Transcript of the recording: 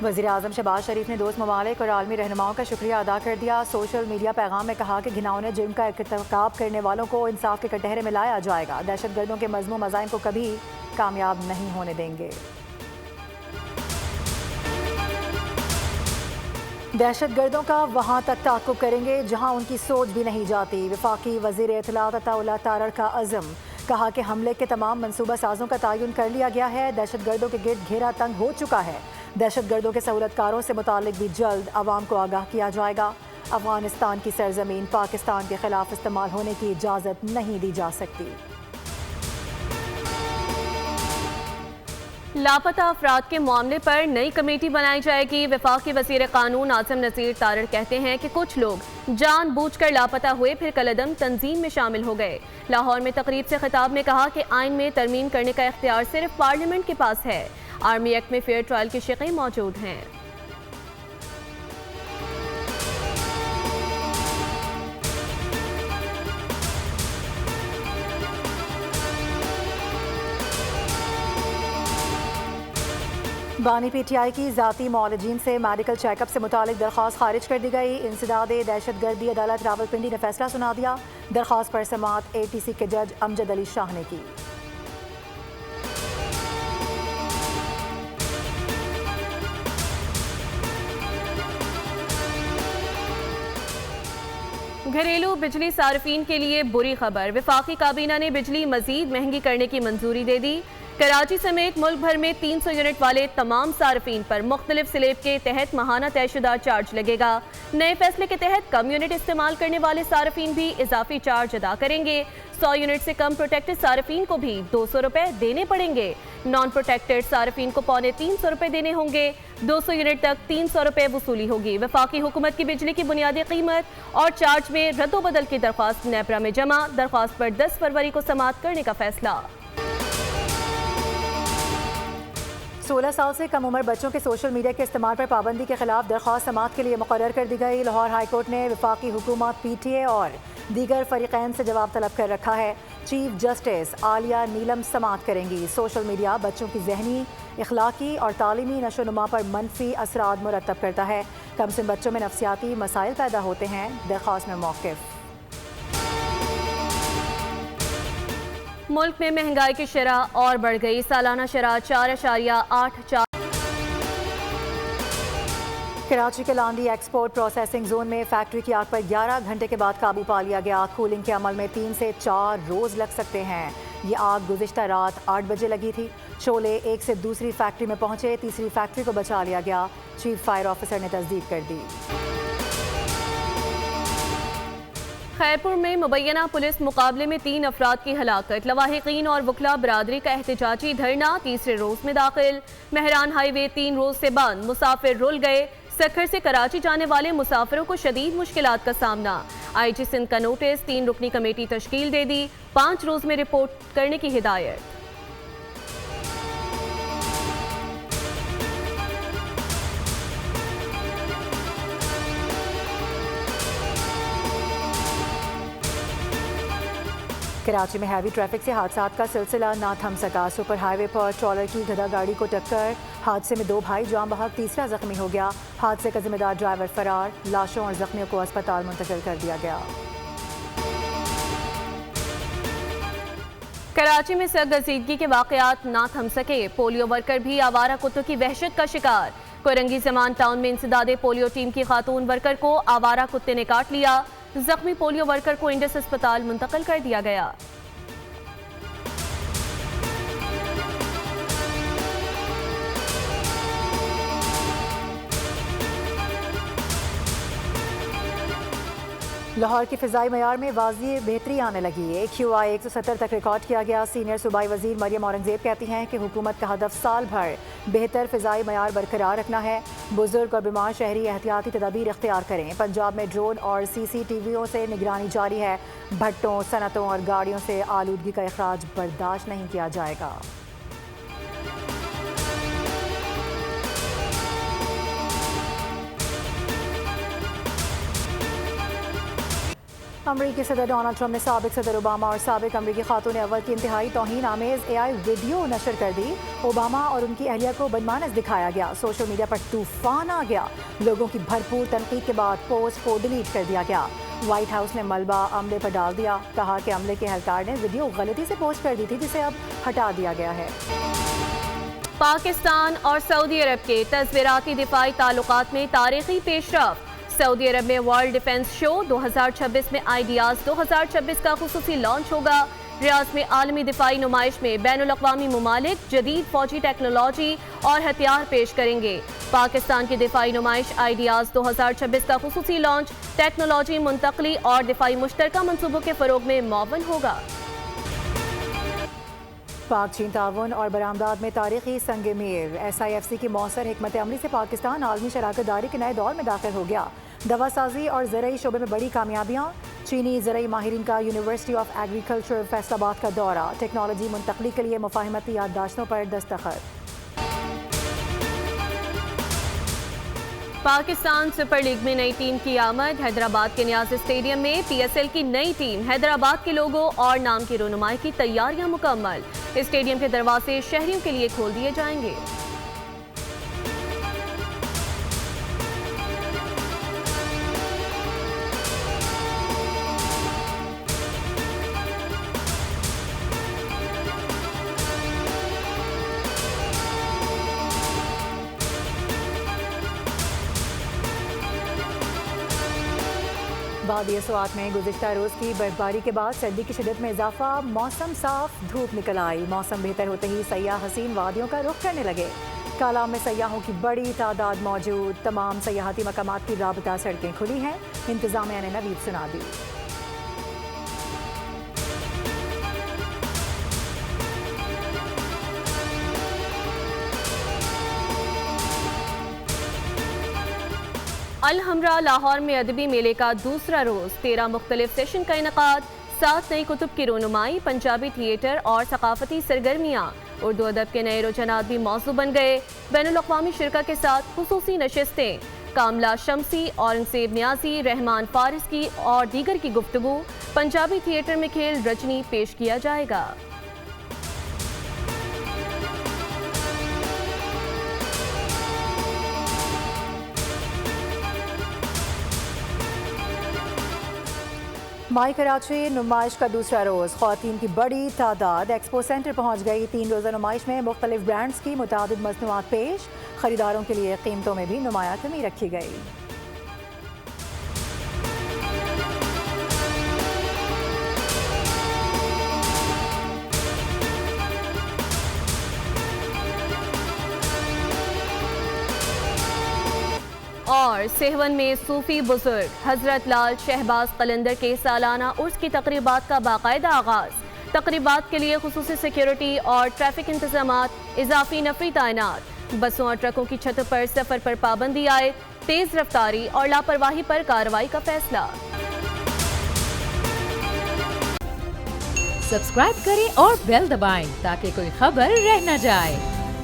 वज़ीर-ए-आज़म शहबाज शरीफ ने दोस्त ममालिक और आलमी रहनुमाओं का शुक्रिया अदा कर दिया। सोशल मीडिया पैगाम में कहा कि घिनौने जुर्म का इर्तिकाब करने वालों को इंसाफ के कटहरे में लाया जाएगा। दहशतगर्दों के मज़मूम मज़ाइम को कभी कामयाब नहीं होने देंगे। दहशतगर्दों का वहाँ तक ताक़ुब करेंगे जहाँ उनकी सोच भी नहीं जाती। वफाकी वज़ीर इत्तलात अताउल्लाह तारड़ का अज़म, कहा कि हमले के तमाम मनसूबा साजों का तयन कर लिया गया है। दहशतगर्दों के गिर्द घेरा तंग हो चुका है। दहशतगर्दों के सहूलतकारों से मुतालिक भी जल्द आवाम को आगाह किया जाएगा। अफगानिस्तान की सरजमीन पाकिस्तान के खिलाफ इस्तेमाल होने की इजाज़त नहीं दी जा सकती। लापता अफराद के मामले पर नई कमेटी बनाई जाएगी। वफाकी वज़ीर कानून आसिम नज़ीर तारड़ कहते हैं कि कुछ लोग जानबूझकर लापता हुए फिर कलदम तंजीम में शामिल हो गए। लाहौर में तकरीब से खिताब में कहा कि आइन में तरमीम करने का इख्तियार सिर्फ पार्लियामेंट के पास है। आर्मी एक्ट में फेयर ट्रायल की शक़ें मौजूद हैं। बानी PTI की ज़ाती मौलजीन से मेडिकल चेकअप से मुतालिक दरख्वास्त खारिज कर दी गई। इंसदादे दहशतगर्दी अदालत रावलपिंडी ने फैसला सुना दिया। दरख्वास्त पर समाअत ATC के जज अमजद अली शाह ने की। घरेलू बिजली सार्फिन के लिए बुरी खबर। वफाकी काबीना ने बिजली मजीद महंगी करने की मंजूरी दे दी। कराची समेत मुल्क भर में 300 यूनिट वाले तमाम सार्फिन पर मुख्तलिफ स्लेब के तहत माहाना तयशुदा चार्ज लगेगा। नए फैसले के तहत कम यूनिट इस्तेमाल करने वाले सार्फिन भी इजाफी चार्ज अदा करेंगे। 100 यूनिट से कम प्रोटेक्टेड सार्फिन को भी 200 रुपए देने पड़ेंगे। नॉन प्रोटेक्टेड सार्फिन को 350 रुपए देने होंगे। 200 यूनिट तक 300 रुपए वसूली होगी। वफाकी हुकूमत की बिजली की बुनियादी कीमत और चार्ज में रद्दोबदल की दरख्वास्त नेपरा में जमा। दरख्वास्त पर 10 फरवरी को समाअत करने का फैसला। 16 साल से कम उम्र बच्चों के सोशल मीडिया के इस्तेमाल पर पाबंदी के खिलाफ दरख्वास्त समाअत के लिए मुकर्रर कर दी गई। लाहौर हाई कोर्ट ने वफाकी हुकूमत PTA और दीगर फरीकैन से जवाब तलब कर रखा है। चीफ जस्टिस आलिया नीलम समाअत करेंगी। सोशल मीडिया बच्चों की जहनी, इखलाकी और तालीमी नशोनुमा पर मनफी असरात मुरतब करता है। कमसिन बच्चों में नफ्सियाती मसाइल पैदा होते हैं। दरख्वास्त में मौक़िफ़। मुल्क में महंगाई की शरह और बढ़ गई। सालाना शरह 4.84। कराची के लांडी एक्सपोर्ट प्रोसेसिंग जोन में फैक्ट्री की आग पर 11 घंटे के बाद काबू पा लिया गया। कूलिंग के अमल में 3 से 4 रोज लग सकते हैं। ये आग गुज़िश्ता रात 8 बजे लगी थी। शोले एक से दूसरी फैक्ट्री में पहुंचे। तीसरी फैक्ट्री को बचा लिया गया। चीफ फायर ऑफिसर ने तस्दीक कर दी। खैरपुर में मुबैना पुलिस मुकाबले में 3 अफराद की हलाकत। लवाहिकीन और वकला बरादरी का एहतजाजी धरना तीसरे रोज में दाखिल। महरान हाईवे 3 रोज से बंद। मुसाफिर रुल गए। सखर से कराची जाने वाले मुसाफिरों को शदीद मुश्किलात का सामना। IG सिंध का नोटिस। 3 रुकनी कमेटी तश्कील दे दी। 5 रोज में रिपोर्ट करने की हिदायत। कराची में हैवी ट्रैफिक से हादसात का सिलसिला ना थम सका। सुपर हाईवे पर ट्रॉलर की गधा गाड़ी को टक्कर। हादसे में 2 भाई जान बहक, तीसरा जख्मी हो गया। हादसे का जिम्मेदार ड्राइवर फरार। लाशों और जख्मियों को अस्पताल मुंतकिल कर दिया गया। कराची में सरगर्जीदगी के वाकयात ना थम सके। पोलियो वर्कर भी आवारा कुत्तों की वहशत का शिकार। कोरंगी जमान टाउन में इंसदादे पोलियो टीम की खातून वर्कर को आवारा कुत्ते ने काट लिया। जख्मी पोलियो वर्कर को इंडस अस्पताल मुंतकिल कर दिया गया। लाहौर की फ़िज़ाई मयार में वाज़ी बेहतरी आने लगी है। QI 170 तक रिकॉर्ड किया गया। सीनियर सूबाई वज़ीर मरियम औरंगज़ेब कहती हैं कि हुकूमत का हदफ साल भर बेहतर फ़िज़ाई मयार बरकरार रखना है। बुजुर्ग और बीमार शहरी एहतियाती तदाबीर इख्तियार करें। पंजाब में ड्रोन और CCTVओं से निगरानी जारी है। भट्टों, सनतों और गाड़ियों से आलूदगी का अखराज बर्दाश्त नहीं किया जाएगा। अमरीकी सदर डोनाल्ड ट्रंप ने साबिक सदर ओबामा और साबिक अमरीकी खातून अव्वल की इंतहाई तौहीन आमेज AI वीडियो नशर कर दी। ओबामा और उनकी अहलिया को बदमानस दिखाया गया। सोशल मीडिया पर तूफान आ गया। लोगों की भरपूर तनकीद के बाद पोस्ट को डिलीट कर दिया गया। व्हाइट हाउस ने मलबा अमले पर डाल दिया। कहा कि अमले के एहलकार ने वीडियो गलती से पोस्ट कर दी थी, जिसे अब हटा दिया गया है। पाकिस्तान और सऊदी अरब के तस्वीराती दिफाई ताल्लुकात में तारीखी पेशरफ। सऊदी अरब में वर्ल्ड डिफेंस शो 2026 में आइडियाज 2026 का खुसूसी लॉन्च होगा। रियाद में आलमी दिफाई नुमाइश में बैनुल अक़वामी मुमालिक जदीद फौजी टेक्नोलॉजी और हथियार पेश करेंगे। पाकिस्तान की दिफाई नुमाइश आइडियाज 2026 का खुसूसी लॉन्च टेक्नोलॉजी मुंतकली और दिफाई मुश्तरका मनसूबों के फरोग में मुअव्वन होगा। पाक चीन ताउन और बरामदात में तारीखी संग मीर। SIFC की मौसर हिकमत अमली से पाकिस्तान आलमी शराकतदारी के नए दौर में दाखिल हो गया। दवासाजी और ज़रई शोबे में बड़ी कामयाबियाँ। चीनी ज़रई माहिरीन का यूनिवर्सिटी ऑफ एग्रीकल्चर फैसलाबाद का दौरा। टेक्नोलॉजी मुंतकली के लिए मुफाहमती याददाश्तों पर दस्तखत। पाकिस्तान सुपर लीग में नई टीम की आमद। हैदराबाद के नियाज स्टेडियम में PSL की नई टीम हैदराबाद के लोगो और नाम की रोनुमाई की तैयारियां मुकम्मल। स्टेडियम के दरवाजे शहरियों के लिए खोल दिए जाएंगे। वादी स्वात में गुज़िश्ता रोज़ की बर्फबारी के बाद सर्दी की शिद्दत में इजाफा। मौसम साफ, धूप निकल आई। मौसम बेहतर होते ही सयाह हसीन वादियों का रुख करने लगे। कालाम में सयाहों की बड़ी तादाद मौजूद। तमाम सयाहती मकामात की राबता सड़कें खुली हैं। इंतज़ामिया ने नवीद सुना दी। अल हमरा लाहौर में अदबी मेले का दूसरा रोज 13 मुख्तलिफ सेशन का इनकाद। 7 नई कुतुब की रोनुमाई, पंजाबी थिएटर और सकाफती सरगर्मियाँ। उर्दू अदब के नए रुझानात भी मौजू बन गए। बैनुल अक़वामी शिरका के साथ खुसूसी नशिस्तें। कामला शमसी, औरंगजेब न्याजी, रहमान फारिसी और दीगर की गुफ्तगू। पंजाबी थिएटर में खेल रजनी पेश किया जाएगा। माई कराची नुमाइश का दूसरा रोज़। ख़वातीन की बड़ी तादाद एक्सपो सेंटर पहुँच गई। 3 रोज़ा नुमाइश में मुख्तलिफ ब्रांड्स की मुतादिद मसनूआत पेश। ख़रीदारों के लिए कीमतों में भी नुमाया कमी रखी गई। और सेहवन में सूफी बुजुर्ग हजरत लाल शहबाज कलंदर के सालाना उर्स की तकरीबात का बाकायदा आगाज। तकरीबात के लिए खुसूसी सिक्योरिटी और ट्रैफिक इंतजामात, इजाफी नफरी तैनात। बसों और ट्रकों की छतों पर सफर पर पाबंदी आए। तेज रफ्तारी और लापरवाही पर कार्रवाई का फैसला। सब्सक्राइब करें और बेल दबाएं ताकि कोई खबर रह न जाए।